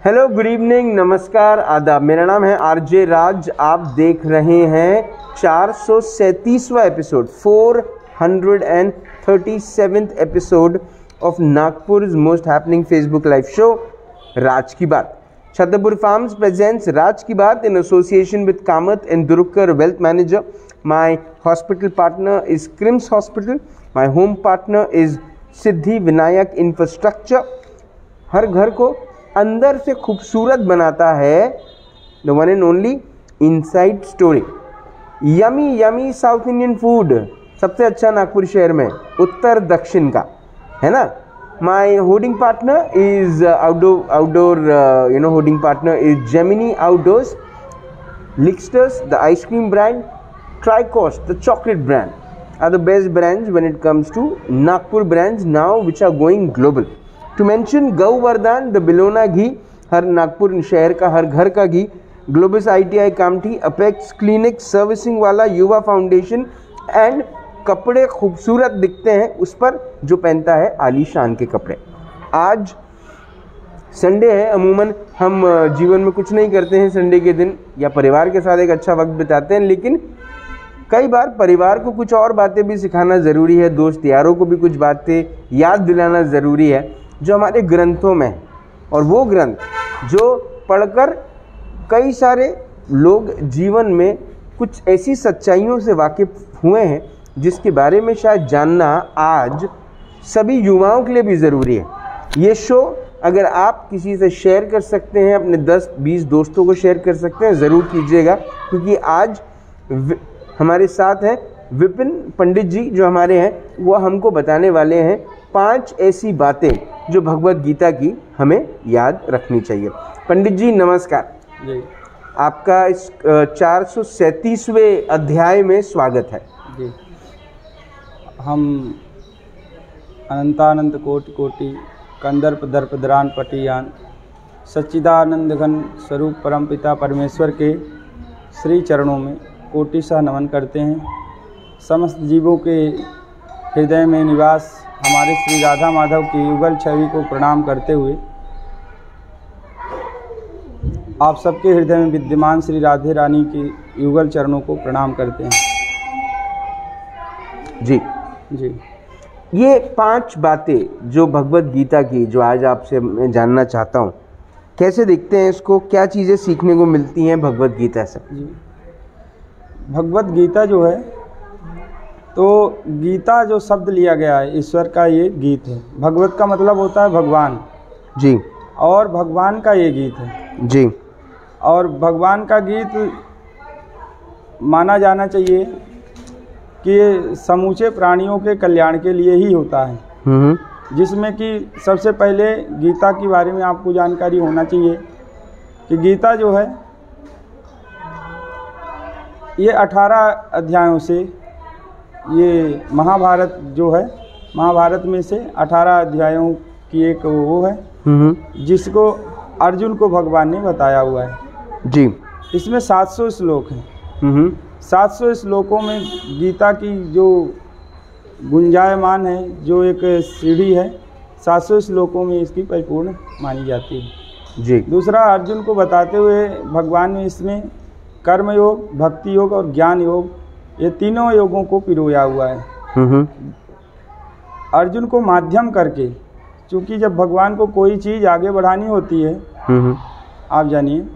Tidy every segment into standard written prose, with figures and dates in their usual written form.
Hello, good evening, नमस्कार, आदाब। मेरा नाम है आरजे राज। आप देख रहे हैं 437वां episode, 437th episode of Nagpur most happening Facebook live show राज की बात। छतरपुर फार्म्स प्रेजेंट्स राज की बात in association with Kamath and Durkar Wealth Manager. My hospital partner is Crims Hospital. My home partner is Siddhi Vinayak infrastructure. हर घर को अंदर से खूबसूरत बनाता है the one and only inside story. Yummy yummy south Indian food, सबसे अच्छा नागपुर शहर में उत्तर दक्षिण का, है ना। My hoarding partner is outdoor hoarding partner is Gemini outdoors, licksters the ice cream brand, tricoast the chocolate brand are the best brands when it comes to Nagpur brands now which are going global. To mention Gauvardhan, the Bellona ghee, हर नागपुर शहर का हर घर का घी, Globus ITI Kamthi, apex clinic servicing वाला, Yuva foundation and कपड़े खूबसूरत दिखते हैं उस पर जो पहनता है आलीशान के कपड़े। आज संडे है, अमूमन हम जीवन में कुछ नहीं करते हैं संडे के दिन, या परिवार के साथ एक अच्छा वक्त बिताते हैं, लेकिन कई बार परिवार को कुछ और बातें भी सिखाना ज़रूरी है, दोस्त यारों को भी कुछ बातें याद दिलाना ज़रूरी है जो हमारे ग्रंथों में है। और वो ग्रंथ जो पढ़कर कई सारे लोग जीवन में कुछ ऐसी सच्चाइयों से वाकिफ़ हुए हैं जिसके बारे में शायद जानना आज सभी युवाओं के लिए भी ज़रूरी है। ये शो अगर आप किसी से शेयर कर सकते हैं, अपने 10-20 दोस्तों को शेयर कर सकते हैं, ज़रूर कीजिएगा, क्योंकि आज हमारे साथ हैं विपिन पंडित जी जो हमारे हैं, वो हमको बताने वाले हैं 5 ऐसी बातें जो भगवत गीता की हमें याद रखनी चाहिए। पंडित जी नमस्कार जी। आपका इस 437वें अध्याय में स्वागत है जी। हम अनंतानंत कोटि कोटि कंदर्प दर्प दरान पटियान सच्चिदानंद घन स्वरूप परमपिता परमेश्वर के श्री चरणों में कोटिशः नमन करते हैं। समस्त जीवों के हृदय में निवास हमारे श्री राधा माधव की युगल छवि को प्रणाम करते हुए आप सबके हृदय में विद्यमान श्री राधे रानी की युगल चरणों को प्रणाम करते हैं। जी जी। ये 5 बातें जो भगवत गीता की जो आज आपसे मैं जानना चाहता हूँ, कैसे देखते हैं इसको, क्या चीज़ें सीखने को मिलती हैं भगवत गीता से? जी। भगवत गीता जो है, तो गीता जो शब्द लिया गया है ईश्वर का, ये गीत है। भगवत का मतलब होता है भगवान जी, और भगवान का ये गीत है जी। और भगवान का गीत माना जाना चाहिए कि ये समूचे प्राणियों के कल्याण के लिए ही होता है, जिसमें कि सबसे पहले गीता के बारे में आपको जानकारी होना चाहिए कि गीता जो है ये 18 अध्यायों से, ये महाभारत जो है, महाभारत में से 18 अध्यायों की एक वो है जिसको अर्जुन को भगवान ने बताया हुआ है जी। इसमें 700 श्लोक हैं। 700 श्लोकों में गीता की जो गुंजायमान है, जो एक सीढ़ी है, 700 श्लोकों में इसकी परिपूर्ण मानी जाती है जी। दूसरा, अर्जुन को बताते हुए भगवान ने इसमें कर्म योग, भक्ति योग और ज्ञान योग, ये तीनों योगों को पिरोया हुआ है अर्जुन को माध्यम करके। क्योंकि जब भगवान को कोई चीज़ आगे बढ़ानी होती है, आप जानिए,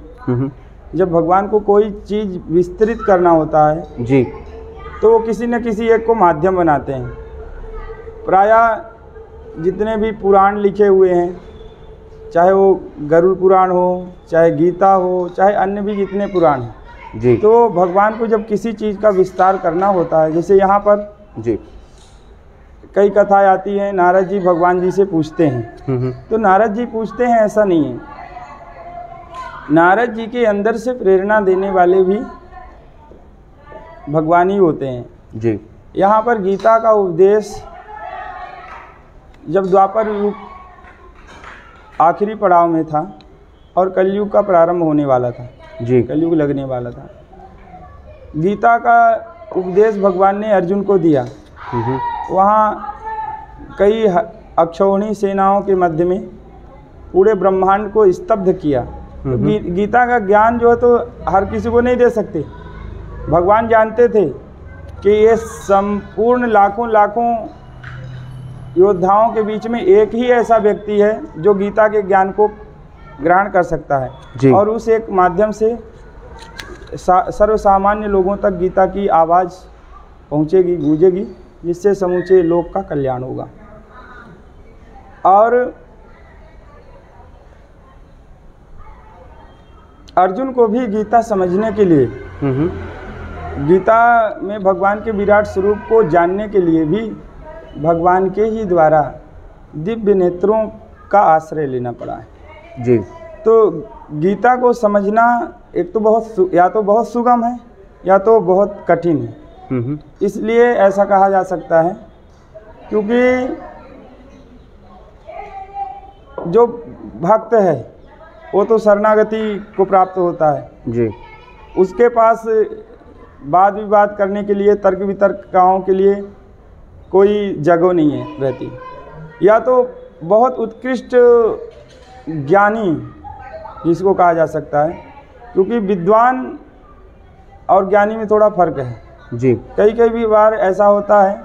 जब भगवान को कोई चीज़ विस्तृत करना होता है जी, तो वो किसी न किसी एक को माध्यम बनाते हैं। प्रायः जितने भी पुराण लिखे हुए हैं, चाहे वो गरुड़ पुराण हो, चाहे गीता हो, चाहे अन्य भी जितने पुराण हैं जी, तो भगवान को जब किसी चीज़ का विस्तार करना होता है, जैसे यहाँ पर जी कई कथाएं आती हैं, नारद जी भगवान जी से पूछते हैं, तो नारद जी पूछते हैं, ऐसा नहीं है। नारद जी के अंदर से प्रेरणा देने वाले भी भगवान ही होते हैं जी। यहाँ पर गीता का उपदेश जब द्वापर युग आखिरी पड़ाव में था और कलयुग का प्रारंभ होने वाला था जी, कलयुग लगने वाला था, गीता का उपदेश भगवान ने अर्जुन को दिया। वहाँ कई अक्षौहिणी सेनाओं के मध्य में पूरे ब्रह्मांड को स्तब्ध किया। तो गीता का ज्ञान जो है तो हर किसी को नहीं दे सकते। भगवान जानते थे कि ये संपूर्ण लाखों योद्धाओं के बीच में एक ही ऐसा व्यक्ति है जो गीता के ज्ञान को ग्रहण कर सकता है और उस एक माध्यम से सर्वसामान्य लोगों तक गीता की आवाज़ पहुँचेगी, गूंजेगी, जिससे समूचे लोक का कल्याण होगा। और अर्जुन को भी गीता समझने के लिए, गीता में भगवान के विराट स्वरूप को जानने के लिए भी भगवान के ही द्वारा दिव्य नेत्रों का आश्रय लेना पड़ा है जी। तो गीता को समझना एक तो बहुत सुगम है या तो बहुत कठिन है। इसलिए ऐसा कहा जा सकता है क्योंकि जो भक्त है वो तो शरणागति को प्राप्त होता है जी। उसके पास वाद विवाद करने के लिए, तर्क वितर्कों के लिए कोई जगह नहीं है रहती। या तो बहुत उत्कृष्ट ज्ञानी जिसको कहा जा सकता है, क्योंकि विद्वान और ज्ञानी में थोड़ा फर्क है जी। कई बार ऐसा होता है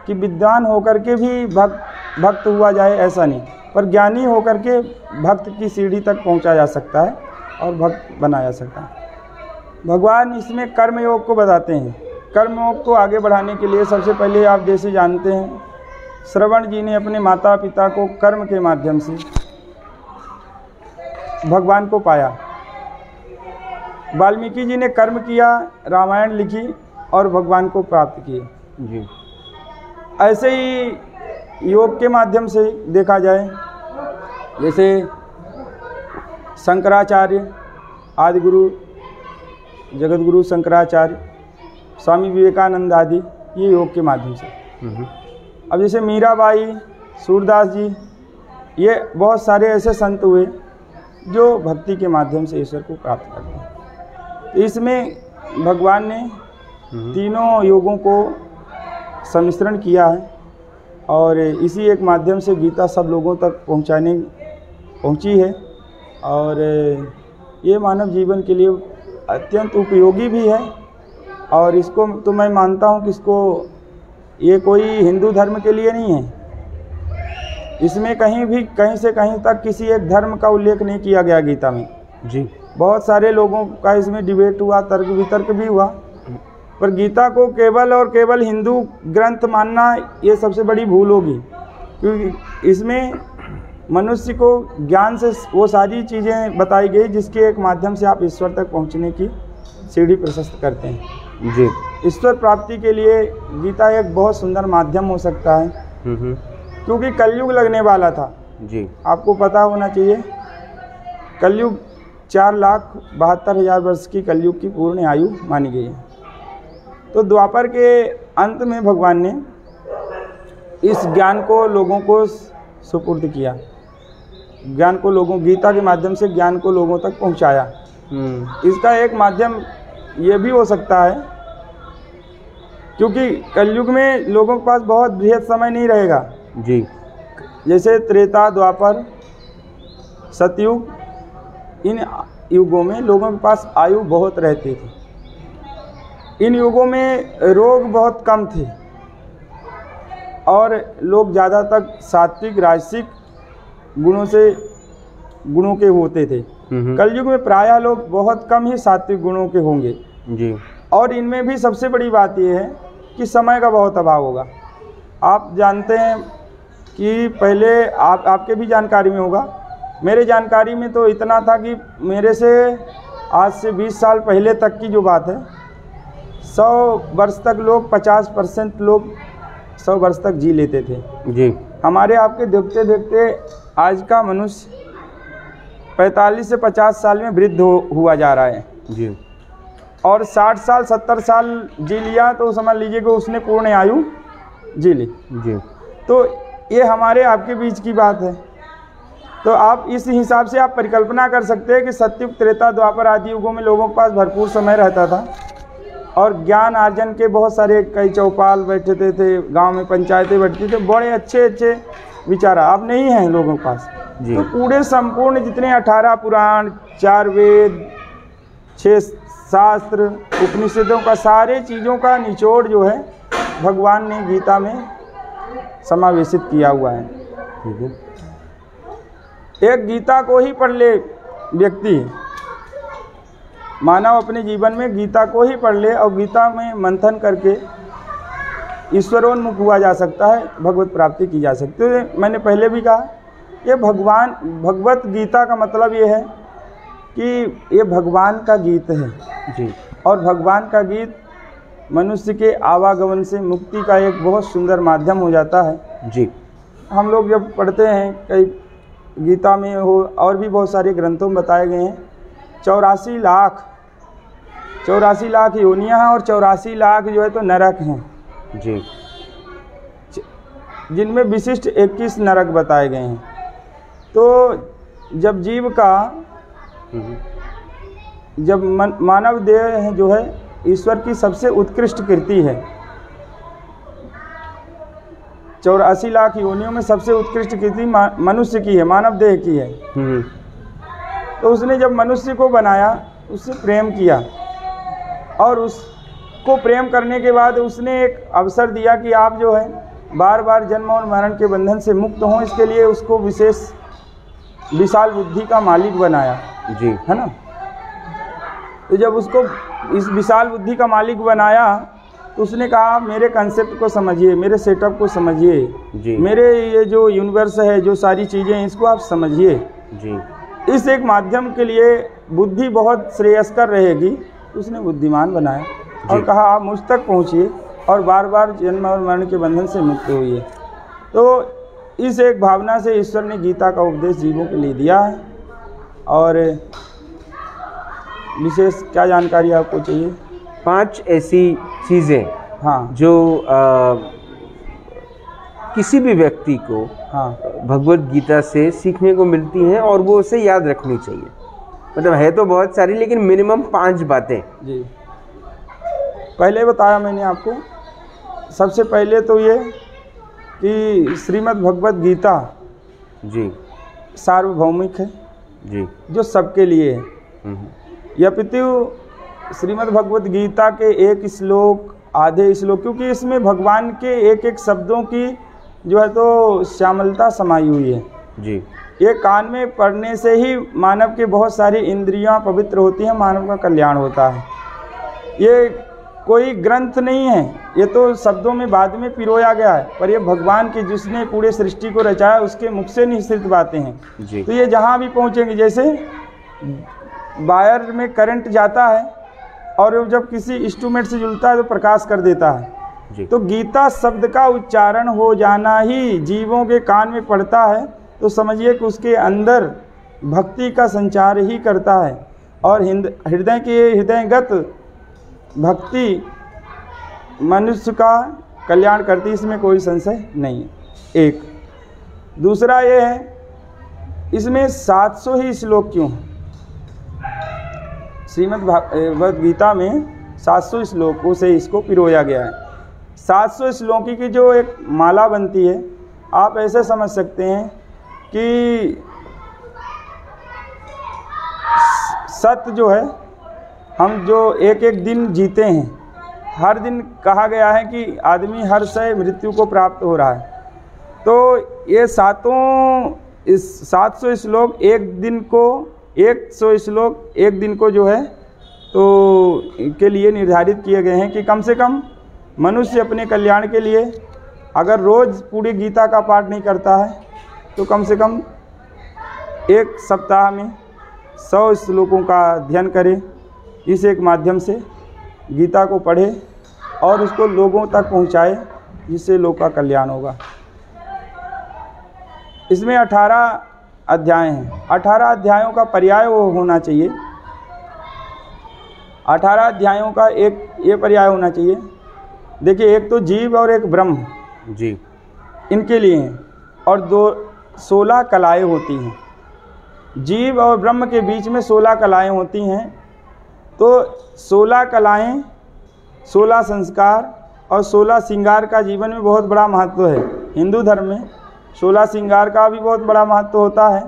कि विद्वान होकर के भी भक्त हुआ जाए, ऐसा नहीं, पर ज्ञानी होकर के भक्त की सीढ़ी तक पहुंचा जा सकता है और भक्त बनाया जा सकता है। भगवान इसमें कर्म योग को बताते हैं। कर्म योग को आगे बढ़ाने के लिए सबसे पहले आप जैसे जानते हैं, श्रवण जी ने अपने माता पिता को कर्म के माध्यम से भगवान को पाया। वाल्मीकि जी ने कर्म किया, रामायण लिखी और भगवान को प्राप्त किए जी। ऐसे ही योग के माध्यम से देखा जाए, जैसे शंकराचार्य, आदिगुरु जगतगुरु शंकराचार्य, स्वामी विवेकानंद आदि, ये योग के माध्यम से। अब जैसे मीराबाई, सूरदास जी, ये बहुत सारे ऐसे संत हुए जो भक्ति के माध्यम से ईश्वर को प्राप्त करते हैं। तो इसमें भगवान ने तीनों योगों को सम्मिश्रण किया है और इसी एक माध्यम से गीता सब लोगों तक पहुंची है। और ये मानव जीवन के लिए अत्यंत उपयोगी भी है। और इसको तो मैं मानता हूँ कि ये कोई हिंदू धर्म के लिए नहीं है। इसमें कहीं से कहीं तक किसी एक धर्म का उल्लेख नहीं किया गया गीता में जी। बहुत सारे लोगों का इसमें डिबेट हुआ, तर्क वितर्क भी हुआ, पर गीता को केवल और केवल हिंदू ग्रंथ मानना ये सबसे बड़ी भूल होगी, क्योंकि इसमें मनुष्य को ज्ञान से वो सारी चीज़ें बताई गई जिसके एक माध्यम से आप ईश्वर तक पहुंचने की सीढ़ी प्रशस्त करते हैं जी। ईश्वर प्राप्ति के लिए गीता एक बहुत सुंदर माध्यम हो सकता है, क्योंकि कलयुग लगने वाला था जी। आपको पता होना चाहिए, कलयुग 4,72,000 वर्ष की कलयुग की पूर्ण आयु मानी गई है। तो द्वापर के अंत में भगवान ने इस ज्ञान को लोगों को सुपुर्द किया, ज्ञान को गीता के माध्यम से ज्ञान को लोगों तक पहुंचाया। इसका एक माध्यम ये भी हो सकता है, क्योंकि कलयुग में लोगों के पास बहुत बृहद समय नहीं रहेगा जी। जैसे त्रेता, द्वापर, सतयुग, इन युगों में लोगों के पास आयु बहुत रहती थी। इन युगों में रोग बहुत कम थे और लोग ज़्यादा तक सात्विक राजसिक गुणों के होते थे। कलयुग में प्रायः लोग बहुत कम ही सात्विक गुणों के होंगे जी। और इनमें भी सबसे बड़ी बात यह है कि समय का बहुत अभाव होगा। आप जानते हैं कि पहले आपके भी जानकारी में होगा, मेरे जानकारी में तो इतना था कि मेरे से आज से 20 साल पहले तक की जो बात है, 100 वर्ष तक लोग 50% लोग 100 वर्ष तक जी लेते थे जी। हमारे आपके देखते देखते आज का मनुष्य 45 से 50 साल में वृद्ध हुआ जा रहा है जी। और 60 साल 70 साल जी लिया तो समझ लीजिए कि उसने पूर्ण आयु जी ली जी। तो ये हमारे आपके बीच की बात है। तो आप इस हिसाब से आप परिकल्पना कर सकते हैं कि सतयुग, त्रेता, द्वापर आदि युगों में लोगों के पास भरपूर समय रहता था और ज्ञान अर्जन के बहुत सारे कई चौपाल बैठते थे, गांव में पंचायतें बैठती थी, बड़े अच्छे विचारा, अब नहीं है लोगों के पास। जी। तो पूरे संपूर्ण जितने 18 पुराण, 4 वेद, 6 शास्त्र, उपनिषदों का सारे चीज़ों का निचोड़ जो है भगवान ने गीता में समावेशित किया हुआ है। ठीक है। एक गीता को ही पढ़ ले व्यक्ति, मानव अपने जीवन में गीता को ही पढ़ ले और गीता में मंथन करके ईश्वरोन्मुख हुआ जा सकता है, भगवत प्राप्ति की जा सकती है। मैंने पहले भी कहा, ये भगवत गीता का मतलब ये है कि ये भगवान का गीत है जी। और भगवान का गीत मनुष्य के आवागमन से मुक्ति का एक बहुत सुंदर माध्यम हो जाता है जी। हम लोग जब पढ़ते हैं, कई गीता में हो और भी बहुत सारे ग्रंथों में बताए गए हैं, 84 लाख योनियाँ हैं और 84 लाख जो है तो नरक हैं जी, जिनमें विशिष्ट 21 नरक बताए गए हैं। तो जब जीव का जब मानव देह जो है ईश्वर की सबसे उत्कृष्ट कृति है, 84 लाख योनियों में सबसे उत्कृष्ट कृति मनुष्य की है, मानव देह की है। तो उसने जब मनुष्य को बनाया, उससे प्रेम किया और उसको प्रेम करने के बाद उसने एक अवसर दिया कि आप जो है बार बार जन्म और मरण के बंधन से मुक्त हों। इसके लिए उसको विशाल बुद्धि का मालिक बनाया जी, है ना। तो जब उसको इस विशाल बुद्धि का मालिक बनाया तो उसने कहा मेरे कंसेप्ट को समझिए, मेरे सेटअप को समझिए, मेरे ये जो यूनिवर्स है, जो सारी चीज़ें हैं, इसको आप समझिए जी। इस एक माध्यम के लिए बुद्धि बहुत श्रेयस्कर रहेगी, उसने बुद्धिमान बनाया और कहा आप मुझ तक पहुँचिए और बार बार जन्म और मरण के बंधन से मुक्त होइए। तो इस एक भावना से ईश्वर ने गीता का उपदेश जीवों के लिए दिया है। और विशेष क्या जानकारी आपको चाहिए? 5 ऐसी चीज़ें हाँ जो किसी भी व्यक्ति को हाँ भगवत गीता से सीखने को मिलती हैं और वो उसे याद रखनी चाहिए। मतलब है तो बहुत सारी, लेकिन मिनिमम 5 बातें जी। पहले बताया मैंने आपको, सबसे पहले तो ये कि श्रीमद् भगवत गीता जी सार्वभौमिक है जी, जो सबके लिए है। यपितु श्रीमद् भगवत गीता के एक श्लोक, आधे श्लोक, क्योंकि इसमें भगवान के एक एक शब्दों की जो है तो श्यामलता समाई हुई है जी। ये कान में पढ़ने से ही मानव के बहुत सारी इंद्रियां पवित्र होती हैं, मानव का कल्याण होता है। ये कोई ग्रंथ नहीं है, ये तो शब्दों में बाद में पिरोया गया है, पर ये भगवान की जिसने पूरे सृष्टि को रचाया उसके मुख से निश्चित बातें हैं जी। तो ये जहाँ भी पहुँचेंगे, जैसे वायर में करंट जाता है और जब किसी इंस्ट्रूमेंट से जुड़ता है तो प्रकाश कर देता है जी। तो गीता शब्द का उच्चारण हो जाना ही जीवों के कान में पड़ता है तो समझिए कि उसके अंदर भक्ति का संचार ही करता है और हृदय के हृदयगत भक्ति मनुष्य का कल्याण करती, इसमें कोई संशय नहीं है। एक दूसरा ये है, इसमें 700 ही श्लोक क्यों हैं? श्रीमद् भगवत गीता में 700 श्लोकों से इसको पिरोया गया है। 700 श्लोकी की जो एक माला बनती है, आप ऐसे समझ सकते हैं कि सत्य जो है, हम जो एक एक दिन जीते हैं, हर दिन कहा गया है कि आदमी हर से मृत्यु को प्राप्त हो रहा है। तो ये 700 श्लोक एक दिन को, 100 श्लोक एक दिन को जो है तो के लिए निर्धारित किए गए हैं कि कम से कम मनुष्य अपने कल्याण के लिए अगर रोज़ पूरी गीता का पाठ नहीं करता है तो कम से कम एक सप्ताह में 100 श्लोकों का अध्ययन करे। इस एक माध्यम से गीता को पढ़े और उसको लोगों तक पहुंचाए, जिससे लोग का कल्याण होगा। इसमें 18 अध्याय हैं। 18 अध्यायों का पर्याय वो होना चाहिए। 18 अध्यायों का एक ये पर्याय होना चाहिए। देखिए, एक तो जीव और एक ब्रह्म जी, इनके लिए हैं, और 16 कलाएँ होती हैं। जीव और ब्रह्म के बीच में 16 कलाएँ होती हैं। तो 16 कलाएँ, 16 संस्कार और 16 श्रृंगार का जीवन में बहुत बड़ा महत्व है। हिंदू धर्म में 16 श्रृंगार का भी बहुत बड़ा महत्व होता है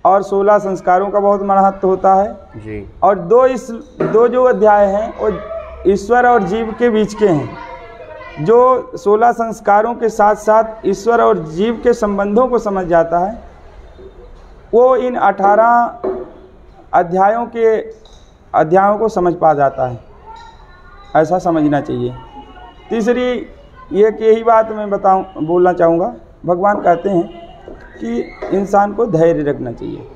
और 16 संस्कारों का बहुत महत्व होता है जी। और दो जो अध्याय हैं वो ईश्वर और जीव के बीच के हैं। जो 16 संस्कारों के साथ साथ ईश्वर और जीव के संबंधों को समझ जाता है वो इन 18 अध्यायों को समझ पा जाता है, ऐसा समझना चाहिए। तीसरी यही बात मैं बोलना चाहूँगा, भगवान कहते हैं कि इंसान को धैर्य रखना चाहिए।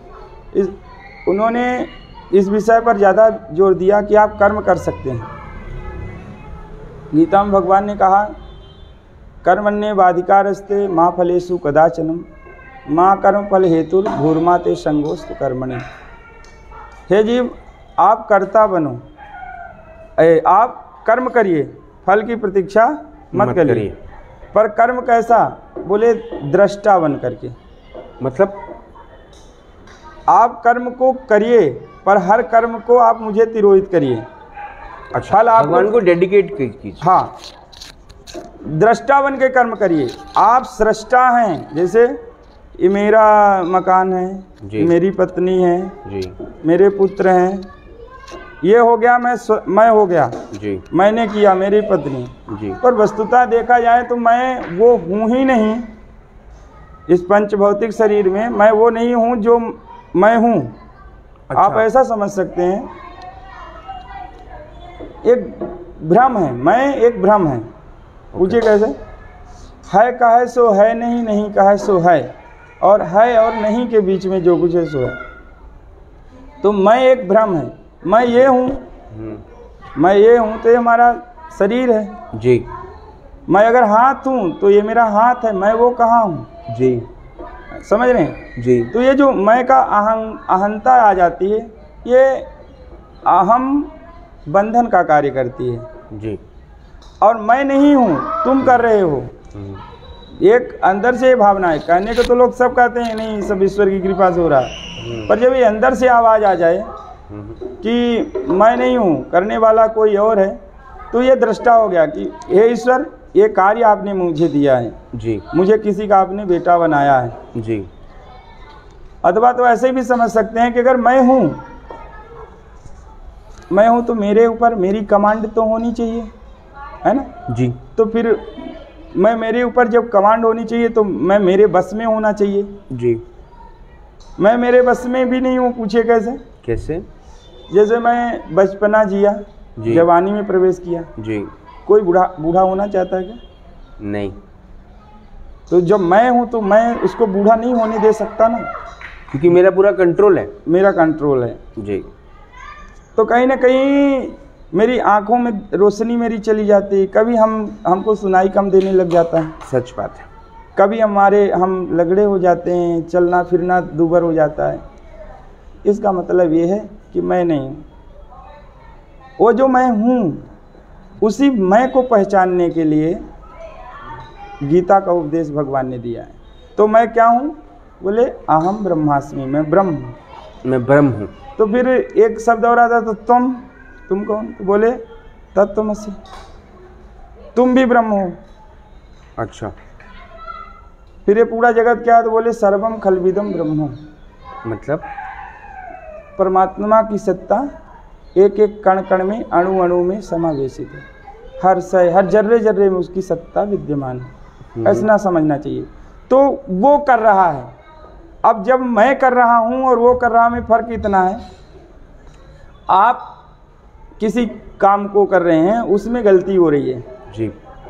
उन्होंने इस विषय पर ज़्यादा जोर दिया कि आप कर्म कर सकते हैं। गीता में भगवान ने कहा कर्मण्ये वाधिकारस्ते माँ फलेषु कदाचनम माँ कर्म फल हेतु भूर्मा ते संगोस्तु कर्मणि। हे जीव, आप कर्ता बनो, आप कर्म करिए, फल की प्रतीक्षा मत करिए। पर कर्म कैसा? बोले दृष्टा बन करके। मतलब आप कर्म को करिए पर हर कर्म को आप मुझे तिरोहित करिए। अच्छा, फल आप भगवान को डेडिकेट कीजिए। हाँ, दृष्टा बन के कर्म करिए। आप सृष्टा हैं, जैसे ये मेरा मकान है, मेरी पत्नी है जी, मेरे पुत्र हैं, ये हो गया मैं हो गया जी, मैंने किया, मेरी पत्नी जी। पर वस्तुतः देखा जाए तो मैं वो हूँ ही नहीं। इस पंच भौतिक शरीर में मैं वो नहीं हूँ जो मैं हूँ। अच्छा। आप ऐसा समझ सकते हैं, एक भ्रम है, मैं एक भ्रम है। पूछिए कैसे? है कहे सो है नहीं, नहीं कहे सो है, और है और नहीं के बीच में जो कुछ है सो है। तो मैं एक भ्रम है, मैं ये हूँ, मैं ये हूँ, तो ये हमारा शरीर है जी। मैं अगर हाथ हूँ तो ये मेरा हाथ है, मैं वो कहाँ हूँ जी, समझ रहे हैं जी। तो ये जो मैं का अहंता आ जाती है, ये अहम बंधन का कार्य करती है जी। और मैं नहीं हूँ, तुम कर रहे हो। एक अंदर से भावना है। कहने को तो लोग सब कहते हैं नहीं, सब ईश्वर की कृपा से हो रहा है, पर जब ये अंदर से आवाज़ आ जाए कि मैं नहीं हूँ, करने वाला कोई और है, तो ये दृष्टा हो गया कि हे ईश्वर, ये कार्य आपने मुझे दिया है जी, मुझे किसी का आपने बेटा बनाया है जी। अथवा तो ऐसे भी समझ सकते हैं कि अगर मैं हूँ तो मेरे ऊपर मेरी कमांड तो होनी चाहिए, है ना जी। तो फिर मेरे ऊपर जब कमांड होनी चाहिए तो मैं मेरे बस में होना चाहिए जी। मैं मेरे बस में भी नहीं हूँ। पूछिए कैसे? कैसे? जैसे मैं बचपना जिया, जवानी में प्रवेश किया जी। कोई बूढ़ा होना चाहता है क्या? नहीं। तो जब मैं हूँ तो मैं उसको बूढ़ा नहीं होने दे सकता ना, क्योंकि मेरा पूरा कंट्रोल है। मेरा कंट्रोल है जी। तो कहीं ना कहीं मेरी आंखों में रोशनी मेरी चली जाती है, कभी हमको सुनाई कम देने लग जाता है। सच बात है। कभी हम लगड़े हो जाते हैं, चलना फिरना दूबर हो जाता है। इसका मतलब ये है कि मैं नहीं हूँ। वो जो मैं हूँ, उसी मैं को पहचानने के लिए गीता का उपदेश भगवान ने दिया है। तो मैं क्या हूँ? बोले अहम ब्रह्मास्मि, मैं ब्रह्म हूँ, मैं ब्रह्म हूँ। तो फिर एक शब्द और आता तो तुम कौन? तो बोले तत्त्वमसि, तुम भी ब्रह्म हो। अच्छा। फिर ये पूरा जगत क्या है? तो बोले सर्वम खलविदम ब्रह्म। मतलब परमात्मा की सत्ता एक एक कण कण में, अणु अणु में समावेशित है। हर जर्रे जर्रे में उसकी सत्ता विद्यमान है। ऐसा समझना चाहिए। तो वो कर रहा है। अब जब मैं कर रहा हूँ और वो कर रहा में फ़र्क इतना है, आप किसी काम को कर रहे हैं, उसमें गलती हो रही है जी,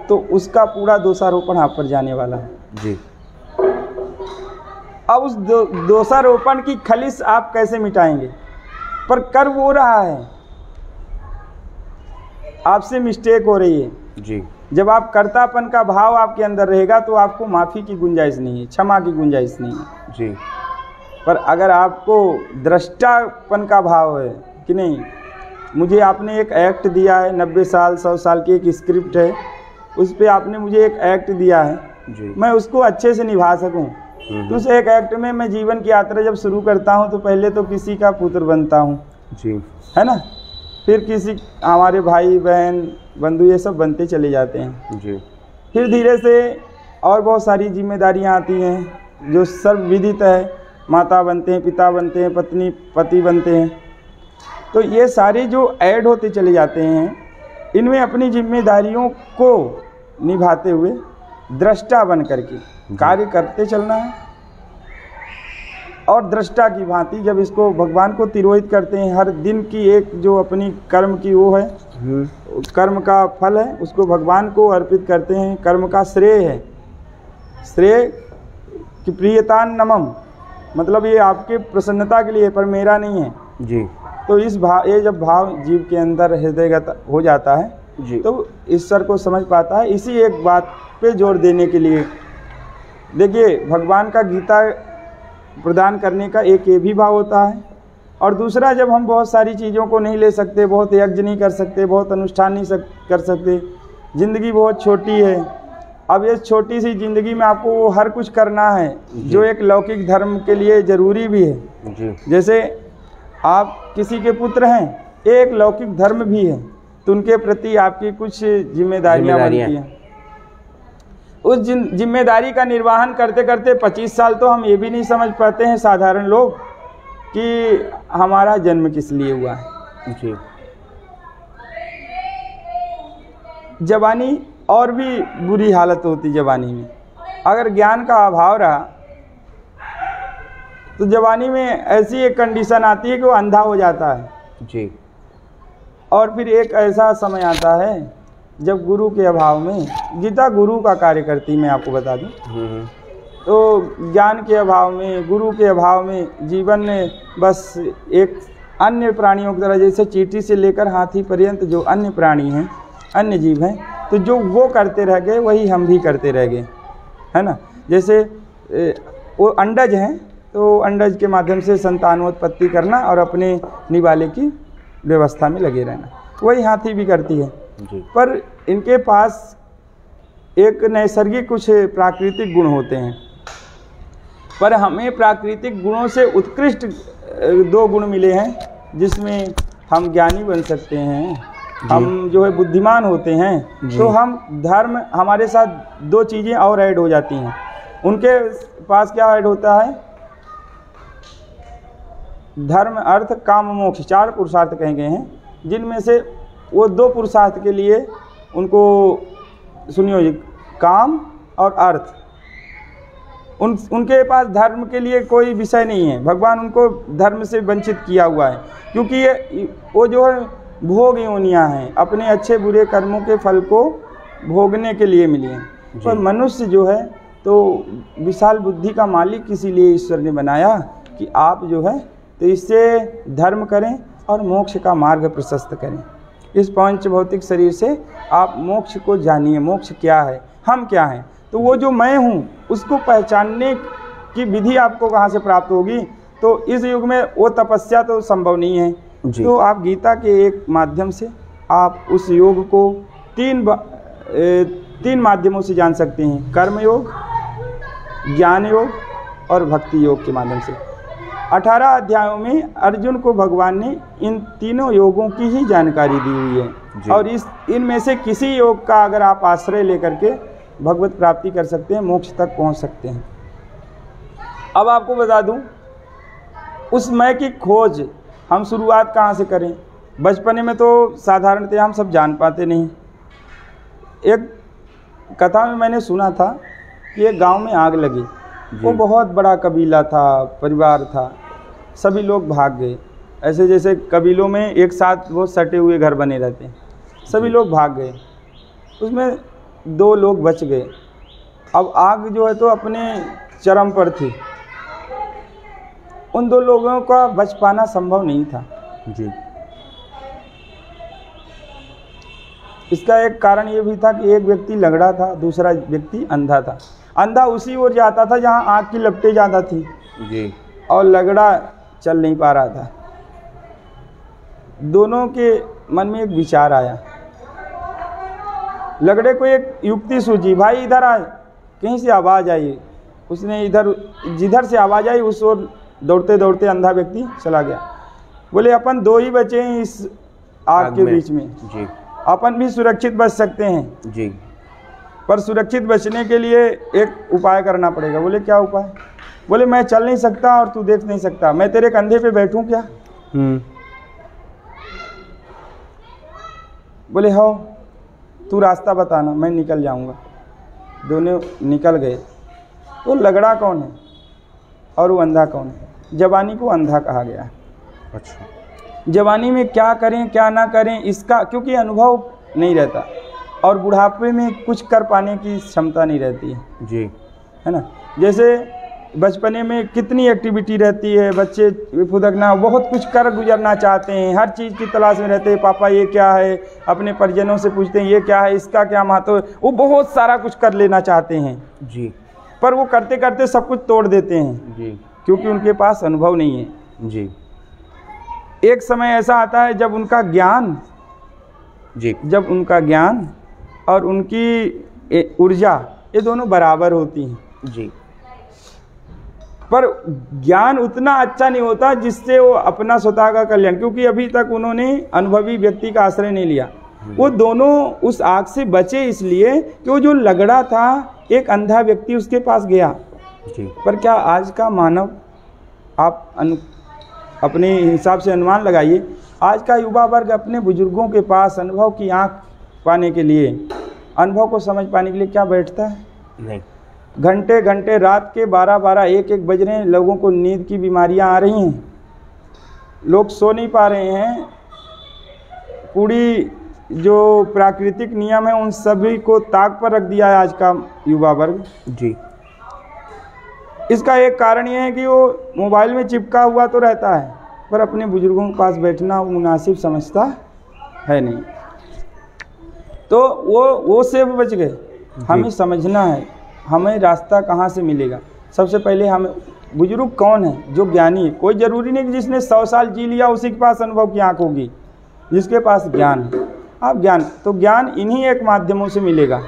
तो उसका पूरा दोषारोपण आप पर जाने वाला है जी। अब उस दोषारोपण की खलिश आप कैसे मिटाएंगे? पर कर वो रहा है, आपसे मिस्टेक हो रही है जी। जब आप कर्तापन का भाव आपके अंदर रहेगा तो आपको माफ़ी की गुंजाइश नहीं है, क्षमा की गुंजाइश नहीं है जी। पर अगर आपको दृष्टापन का भाव है कि नहीं, मुझे आपने एक एक्ट दिया है, 90 साल 100 साल की एक स्क्रिप्ट है, उस पर आपने मुझे एक एक्ट दिया है जी, मैं उसको अच्छे से निभा सकूं, तो उस एक एक्ट में मैं जीवन की यात्रा जब शुरू करता हूं तो पहले तो किसी का पुत्र बनता हूं जी, है ना, फिर किसी हमारे भाई बहन बंधु ये सब बनते चले जाते हैं जी। फिर धीरे से और बहुत सारी जिम्मेदारियां आती हैं जो सर्वविदित है। माता बनते हैं, पिता बनते हैं, पत्नी पति बनते हैं। तो ये सारे जो ऐड होते चले जाते हैं, इनमें अपनी जिम्मेदारियों को निभाते हुए दृष्टा बन करके कार्य करते चलना है। और दृष्टा की भांति जब इसको भगवान को तिरोहित करते हैं, हर दिन की एक जो अपनी कर्म की वो है, कर्म का फल है, उसको भगवान को अर्पित करते हैं। कर्म का श्रेय है, श्रेय की प्रियता नमम, मतलब ये आपके प्रसन्नता के लिए, पर मेरा नहीं है जी। तो इस भाव, ये जब भाव जीव के अंदर हृदयगत हो जाता है जी, तो ईश्वर को समझ पाता है। इसी एक बात पे जोर देने के लिए देखिए, भगवान का गीता प्रदान करने का एक ये भी भाव होता है। और दूसरा, जब हम बहुत सारी चीज़ों को नहीं ले सकते, बहुत यज्ञ नहीं कर सकते, बहुत अनुष्ठान नहीं कर सकते, ज़िंदगी बहुत छोटी है। अब ये छोटी सी ज़िंदगी में आपको वो हर कुछ करना है जो एक लौकिक धर्म के लिए ज़रूरी भी है जी। जैसे आप किसी के पुत्र हैं, एक लौकिक धर्म भी है, तो उनके प्रति आपकी कुछ जिम्मेदारियाँ बनती हैं। उस जिम्मेदारी का निर्वहन करते करते 25 साल तो हम ये भी नहीं समझ पाते हैं साधारण लोग कि हमारा जन्म किस लिए हुआ है जी। जवानी और भी बुरी हालत होती जवानी में। अगर ज्ञान का अभाव रहा तो जवानी में ऐसी एक कंडीशन आती है कि वो अंधा हो जाता है जी। और फिर एक ऐसा समय आता है जब गुरु के अभाव में, गीता गुरु का कार्य करती, मैं आपको बता दूं, तो ज्ञान के अभाव में, गुरु के अभाव में जीवन में बस एक अन्य प्राणियों की तरह, जैसे चींटी से लेकर हाथी पर्यंत जो अन्य प्राणी हैं, अन्य जीव हैं, तो जो वो करते रह गए वही हम भी करते रह गए, है ना। जैसे वो अंडज हैं, तो अंडज के माध्यम से संतानोत्पत्ति करना और अपने निवाले की व्यवस्था में लगे रहना, वही हाथी भी करती है जी। पर इनके पास एक नैसर्गिक कुछ प्राकृतिक गुण होते हैं, पर हमें प्राकृतिक गुणों से उत्कृष्ट 2 गुण मिले हैं जिसमें हम ज्ञानी बन सकते हैं, हम जो है बुद्धिमान होते हैं। तो हम धर्म, हमारे साथ 2 चीज़ें और ऐड हो जाती हैं। उनके पास क्या ऐड होता है? धर्म, अर्थ, काम, मोक्ष, 4 पुरुषार्थ कहे गए हैं, जिनमें से वो 2 पुरुषार्थ के लिए उनको सुनियो, काम और अर्थ, उनके पास धर्म के लिए कोई विषय नहीं है। भगवान उनको धर्म से वंचित किया हुआ है, क्योंकि ये वो जो है भोग योनियाँ हैं, अपने अच्छे बुरे कर्मों के फल को भोगने के लिए मिली हैं। पर मनुष्य जो है तो विशाल बुद्धि का मालिक इसीलिए ईश्वर ने बनाया कि आप जो है तो इससे धर्म करें और मोक्ष का मार्ग प्रशस्त करें। इस पंच भौतिक शरीर से आप मोक्ष को जानिए, मोक्ष क्या है, हम क्या हैं। तो वो जो मैं हूँ उसको पहचानने की विधि आपको कहाँ से प्राप्त होगी? तो इस युग में वो तपस्या तो संभव नहीं है। तो आप गीता के एक माध्यम से आप उस योग को 3 माध्यमों से जान सकते हैं, कर्म योग, ज्ञान योग और भक्ति योग के माध्यम से। 18 अध्यायों में अर्जुन को भगवान ने इन तीनों योगों की ही जानकारी दी हुई है, और इनमें से किसी योग का अगर आप आश्रय लेकर के भगवत प्राप्ति कर सकते हैं, मोक्ष तक पहुंच सकते हैं। अब आपको बता दूं, उस मैं की खोज हम शुरुआत कहाँ से करें? बचपने में तो साधारणतः हम सब जान पाते नहीं। एक कथा में मैंने सुना था कि एक गांव में आग लगी, वो बहुत बड़ा कबीला था, परिवार था, सभी लोग भाग गए। ऐसे जैसे कबीलों में एक साथ वो सटे हुए घर बने रहते हैं, सभी लोग भाग गए, उसमें 2 लोग बच गए। अब आग जो है तो अपने चरम पर थी, उन 2 लोगों का बच पाना संभव नहीं था जी। इसका एक कारण ये भी था कि एक व्यक्ति लंगड़ा था, दूसरा व्यक्ति अंधा था। अंधा उसी ओर जाता था जहाँ आग की लपटें ज़्यादा थी जी, और लंगड़ा चल नहीं पा रहा था। दोनों के मन में एक विचार आया। लंगड़े को एक युक्ति सूझी, भाई इधर आ, कहीं से आवाज़ आई। उसने इधर, जिधर से आवाज़ आई उस ओर दौड़ते दौड़ते अंधा व्यक्ति चला गया। बोले अपन 2 ही बचे हैं इस आग के बीच में जी, अपन भी सुरक्षित बच सकते हैं जी। पर सुरक्षित बचने के लिए एक उपाय करना पड़ेगा। बोले क्या उपाय? बोले मैं चल नहीं सकता और तू देख नहीं सकता, मैं तेरे कंधे पे बैठूं क्या? बोले हो, तू रास्ता बताना, मैं निकल जाऊंगा। दोनों निकल गए। तो लगड़ा कौन है और वो अंधा कौन है? जवानी को अंधा कहा गया है। अच्छा। जवानी में क्या करें क्या ना करें इसका, क्योंकि अनुभव नहीं रहता, और बुढ़ापे में कुछ कर पाने की क्षमता नहीं रहती है जी, है ना। जैसे बचपने में कितनी एक्टिविटी रहती है, बच्चे फुदकना, बहुत कुछ कर गुजरना चाहते हैं, हर चीज़ की तलाश में रहते हैं। पापा ये क्या है, अपने परिजनों से पूछते हैं ये क्या है, इसका क्या महत्व है, वो बहुत सारा कुछ कर लेना चाहते हैं जी, पर वो करते करते सब कुछ तोड़ देते हैं जी, क्योंकि उनके पास अनुभव नहीं है जी। एक समय ऐसा आता है जब उनका ज्ञान जी, जब उनका ज्ञान और उनकी ऊर्जा ये दोनों बराबर होती हैं जी, पर ज्ञान उतना अच्छा नहीं होता जिससे वो अपना स्वतः का कल्याण, क्योंकि अभी तक उन्होंने अनुभवी व्यक्ति का आश्रय नहीं लिया। वो दोनों उस आग से बचे इसलिए कि वो जो लगड़ा था, एक अंधा व्यक्ति उसके पास गया जी। पर क्या आज का मानव, आप अपने हिसाब से अनुमान लगाइए, आज का युवा वर्ग अपने बुजुर्गों के पास अनुभव की आंख पाने के लिए, अनुभव को समझ पाने के लिए क्या बैठता है? नहीं। घंटे घंटे रात के 12-12 1-1 बज रहे हैं, लोगों को नींद की बीमारियां आ रही हैं, लोग सो नहीं पा रहे हैं। पूरी जो प्राकृतिक नियम है उन सभी को ताक पर रख दिया है आज का युवा वर्ग जी। इसका एक कारण ये है कि वो मोबाइल में चिपका हुआ तो रहता है पर अपने बुजुर्गों के पास बैठना वो मुनासिब समझता है नहीं, तो वो से बच गए। हमें समझना है हमें रास्ता कहाँ से मिलेगा। सबसे पहले हमें बुजुर्ग कौन है? जो ज्ञानी है। कोई ज़रूरी नहीं कि जिसने 100 साल जी लिया उसी के पास अनुभव की आँख होगी, जिसके पास ज्ञान है। आप ज्ञान, तो ज्ञान इन्हीं एक माध्यमों से मिलेगा,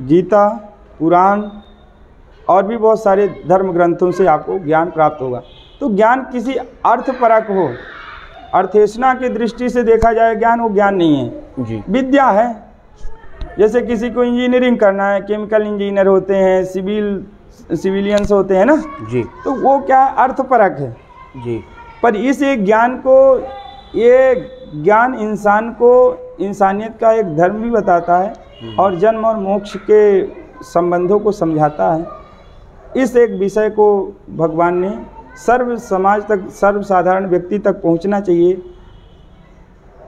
गीता, पुराण और भी बहुत सारे धर्म ग्रंथों से आपको ज्ञान प्राप्त होगा। तो ज्ञान किसी अर्थपरक हो, अर्थेषणा की दृष्टि से देखा जाए ज्ञान, वो ज्ञान नहीं है जी। विद्या है। जैसे किसी को इंजीनियरिंग करना है, केमिकल इंजीनियर होते हैं, सिविलियंस होते हैं ना जी, तो वो क्या है? अर्थपरक है जी। पर इस एक ज्ञान को, ये ज्ञान इंसान को इंसानियत का एक धर्म भी बताता है और जन्म और मोक्ष के संबंधों को समझाता है। इस एक विषय को भगवान ने सर्व समाज तक, सर्व साधारण व्यक्ति तक पहुंचना चाहिए।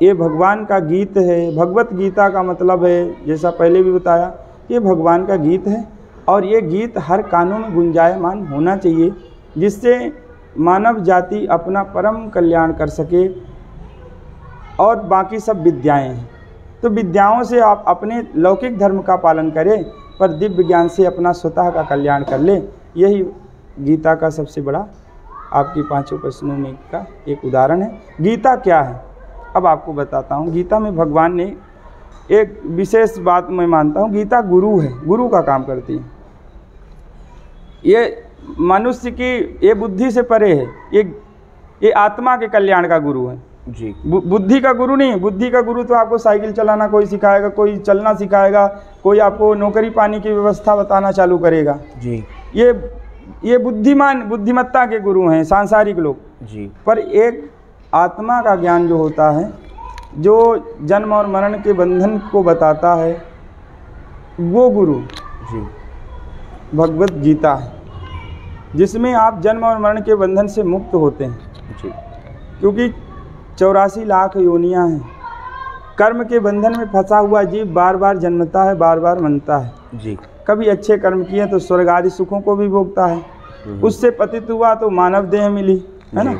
ये भगवान का गीत है। भगवत गीता का मतलब है, जैसा पहले भी बताया, ये भगवान का गीत है और ये गीत हर कानों में गुंजायमान होना चाहिए, जिससे मानव जाति अपना परम कल्याण कर सके। और बाकी सब विद्याएं हैं, तो विद्याओं से आप अपने लौकिक धर्म का पालन करें पर दिव्य ज्ञान से अपना स्वतः का कल्याण कर ले। यही गीता का सबसे बड़ा आपकी 5 प्रश्नों में का एक उदाहरण है। गीता क्या है अब आपको बताता हूँ। गीता में भगवान ने एक विशेष बात मैं मानता हूँ, गीता गुरु है, गुरु का काम करती है। ये मनुष्य की ये बुद्धि से परे है, ये आत्मा के कल्याण का गुरु है जी। बुद्धि का गुरु नहीं है। बुद्धि का गुरु तो आपको साइकिल चलाना कोई सिखाएगा, कोई चलना सिखाएगा, कोई आपको नौकरी पाने की व्यवस्था बताना चालू करेगा जी। ये बुद्धिमत्ता के गुरु हैं सांसारिक लोग जी। पर एक आत्मा का ज्ञान जो होता है, जो जन्म और मरण के बंधन को बताता है, वो गुरु जी भगवत गीता है, जिसमें आप जन्म और मरण के बंधन से मुक्त होते हैं जी। क्योंकि 84 लाख योनियां हैं। कर्म के बंधन में फंसा हुआ जीव बार बार जन्मता है, बार बार मरता है जी। कभी अच्छे कर्म किए तो स्वर्ग आदि सुखों को भी भोगता है, उससे पतित हुआ तो मानव देह मिली, है ना।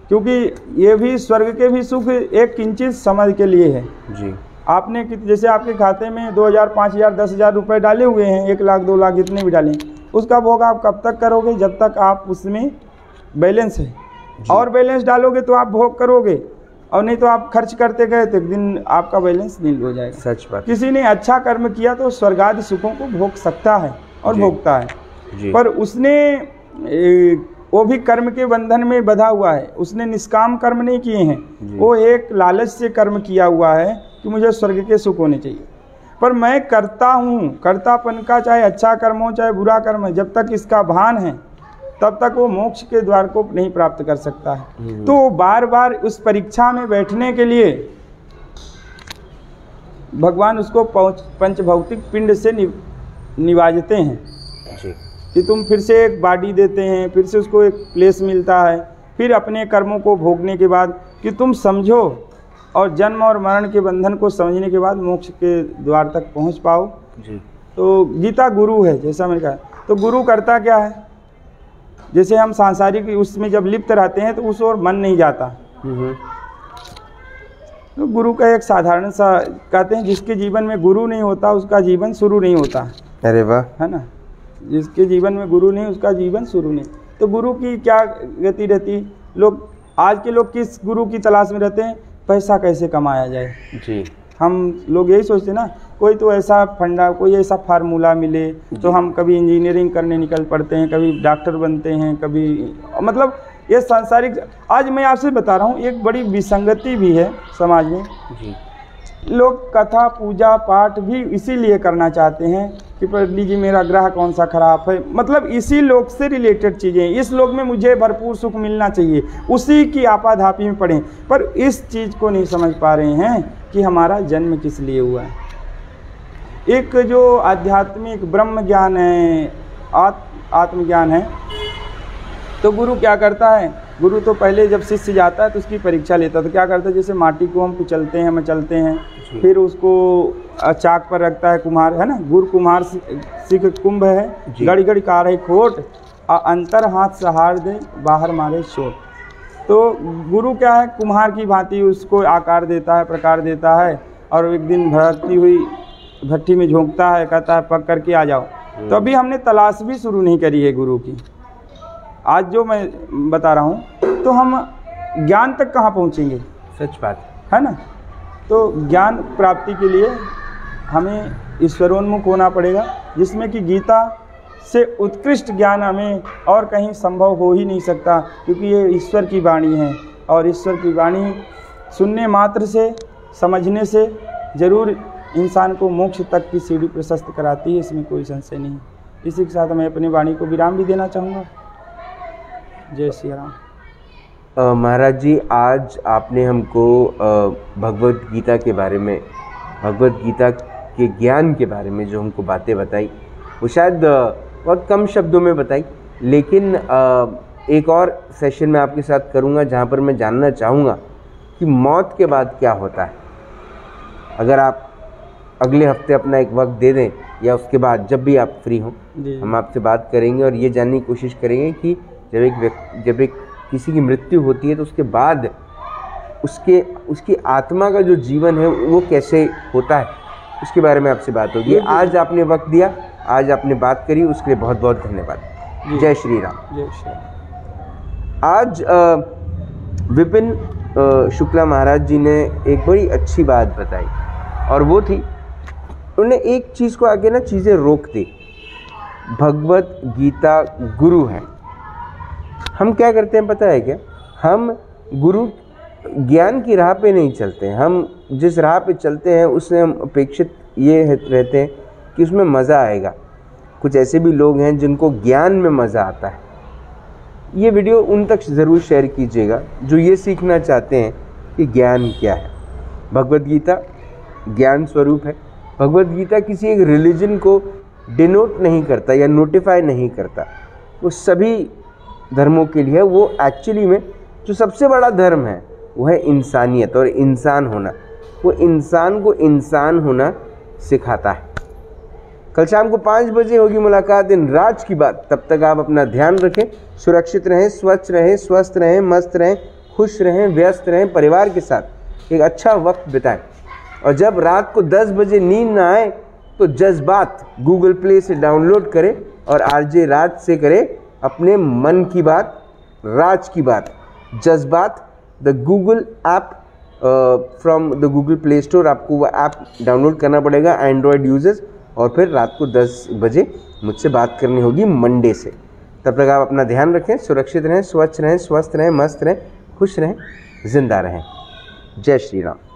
क्योंकि ये भी स्वर्ग के भी सुख एक किंचित समय के लिए है जी। आपने जैसे आपके खाते में 2000, 5000, 10,000 रुपये डाले हुए हैं, 1 लाख 2 लाख जितने भी डालें, उसका भोग आप कब तक करोगे? जब तक आप उसमें बैलेंस है। और बैलेंस डालोगे तो आप भोग करोगे, और नहीं तो आप खर्च करते गए तो एक दिन आपका बैलेंस नील हो जाएगा। सच बात। किसी ने अच्छा कर्म किया तो स्वर्गादि सुखों को भोग सकता है और भोगता है जी। पर उसने वो भी कर्म के बंधन में बंधा हुआ है, उसने निष्काम कर्म नहीं किए हैं, वो एक लालच से कर्म किया हुआ है कि मुझे स्वर्ग के सुख होने चाहिए। पर मैं करता हूँ, कर्तापन का चाहे अच्छा कर्म हो चाहे बुरा कर्म है, जब तक इसका भान है तब तक वो मोक्ष के द्वार को नहीं प्राप्त कर सकता है। तो बार बार उस परीक्षा में बैठने के लिए भगवान उसको पंचभौतिक पिंड से निवाजते हैं कि तुम फिर से एक बॉडी देते हैं, फिर से उसको एक प्लेस मिलता है, फिर अपने कर्मों को भोगने के बाद कि तुम समझो और जन्म और मरण के बंधन को समझने के बाद मोक्ष के द्वार तक पहुंच पाओ जी। तो गीता गुरु है, जैसा मैंने कहा। तो गुरु करता क्या है, जैसे हम सांसारिक उसमें जब लिप्त रहते हैं तो उस ओर मन नहीं जाता। तो गुरु का एक साधारण सा कहते हैं, जिसके जीवन में गुरु नहीं होता उसका जीवन शुरू नहीं होता। अरे वाह, है ना, जिसके जीवन में गुरु नहीं उसका जीवन शुरू नहीं। तो गुरु की क्या गति रहती, लोग आज के लोग किस गुरु की तलाश में रहते हैं, पैसा कैसे कमाया जाए जी। हम लोग यही सोचते ना, कोई तो ऐसा फंडा, कोई ऐसा फार्मूला मिले तो हम कभी इंजीनियरिंग करने निकल पड़ते हैं, कभी डॉक्टर बनते हैं, कभी मतलब ये सांसारिक। आज मैं आपसे बता रहा हूँ एक बड़ी विसंगति भी है समाज में जी। लोग कथा पूजा पाठ भी इसीलिए करना चाहते हैं कि पंडित जी मेरा ग्रह कौन सा खराब है, मतलब इसी लोक से रिलेटेड चीज़ें, इस लोक में मुझे भरपूर सुख मिलना चाहिए, उसी की आपाधापी में पड़े, पर इस चीज़ को नहीं समझ पा रहे हैं कि हमारा जन्म किस लिए हुआ है। एक जो आध्यात्मिक ब्रह्म ज्ञान है, आत्मज्ञान है, तो गुरु क्या करता है, गुरु तो पहले जब शिष्य जाता है तो उसकी परीक्षा लेता है। तो क्या करता है, जैसे माटी को हम कुचलते हैं, मचलते हैं, फिर उसको चाक पर रखता है कुम्हार, है ना, गुरु कुम्हार सिख कुंभ है, गड़ी गड़ी कार है खोट, अंतर हाथ सहार दे बाहर मारे चोट। तो गुरु क्या है, कुम्हार की भांति उसको आकार देता है, प्रकार देता है, और एक दिन भड़कती हुई भट्टी में झोंकता है, कहता है पक करके आ जाओ। तो अभी हमने तलाश भी शुरू नहीं करी है गुरु की। आज जो मैं बता रहा हूँ तो हम ज्ञान तक कहाँ पहुँचेंगे, सच बात है ना। तो ज्ञान प्राप्ति के लिए हमें ईश्वरोन्मुख होना पड़ेगा, जिसमें कि गीता से उत्कृष्ट ज्ञान हमें और कहीं संभव हो ही नहीं सकता, क्योंकि ये ईश्वर की वाणी है, और ईश्वर की वाणी सुनने मात्र से, समझने से ज़रूर इंसान को मोक्ष तक की सीढ़ी प्रशस्त कराती है, इसमें कोई संशय नहीं। इसी के साथ मैं अपनी वाणी को विराम भी देना चाहूँगा। जय श्री राम। महाराज जी, आज आपने हमको भगवत गीता के बारे में, भगवत गीता के ज्ञान के बारे में जो हमको बातें बताई, वो शायद बहुत कम शब्दों में बताई, लेकिन एक और सेशन में आपके साथ करूँगा जहाँ पर मैं जानना चाहूँगा कि मौत के बाद क्या होता है। अगर आप अगले हफ्ते अपना एक वक्त दे दें, या उसके बाद जब भी आप फ्री हों, हम आपसे बात करेंगे और ये जानने की कोशिश करेंगे कि जब एक किसी की मृत्यु होती है तो उसके बाद उसकी आत्मा का जो जीवन है वो कैसे होता है, उसके बारे में आपसे बात होगी। आज आपने वक्त दिया, आज आपने बात करी, उसके लिए बहुत बहुत धन्यवाद। जय श्री राम। जय श्री राम। आज विपिन शुक्ला महाराज जी ने एक बड़ी अच्छी बात बताई, और वो थी, उन्होंने एक चीज़ को आगे ना चीज़ें रोक दी। भगवत गीता गुरु है। हम क्या करते हैं पता है क्या, हम गुरु ज्ञान की राह पे नहीं चलते हैं, हम जिस राह पे चलते हैं उसमें हम अपेक्षित ये रहते हैं कि उसमें मज़ा आएगा। कुछ ऐसे भी लोग हैं जिनको ज्ञान में मज़ा आता है। ये वीडियो उन तक ज़रूर शेयर कीजिएगा जो ये सीखना चाहते हैं कि ज्ञान क्या है। भगवत गीता ज्ञान स्वरूप है। भगवत गीता किसी एक रिलीजन को डिनोट नहीं करता या नोटिफाई नहीं करता, वो सभी धर्मों के लिए है। वो एक्चुअली में जो सबसे बड़ा धर्म है वो है इंसानियत और इंसान होना। वो इंसान को इंसान होना सिखाता है। कल शाम को 5 बजे होगी मुलाकात इन राज की बात। तब तक आप अपना ध्यान रखें, सुरक्षित रहें, स्वच्छ रहें, स्वस्थ रहें, मस्त रहें, खुश रहें, व्यस्त रहें, परिवार के साथ एक अच्छा वक्त बिताएं। और जब रात को 10 बजे नींद ना आए तो जज्बात गूगल प्ले से डाउनलोड करें और आरजे राज से करें अपने मन की बात, राज की बात। जज्बात the Google app from the Google play store, आपको वो ऐप डाउनलोड करना पड़ेगा एंड्रॉयड यूजर्स, और फिर रात को 10 बजे मुझसे बात करनी होगी मंडे से। तब तक आप अपना ध्यान रखें, सुरक्षित रहें, स्वच्छ रहें, स्वस्थ रहें, मस्त रहें, खुश रहें, जिंदा रहें। जय श्री राम।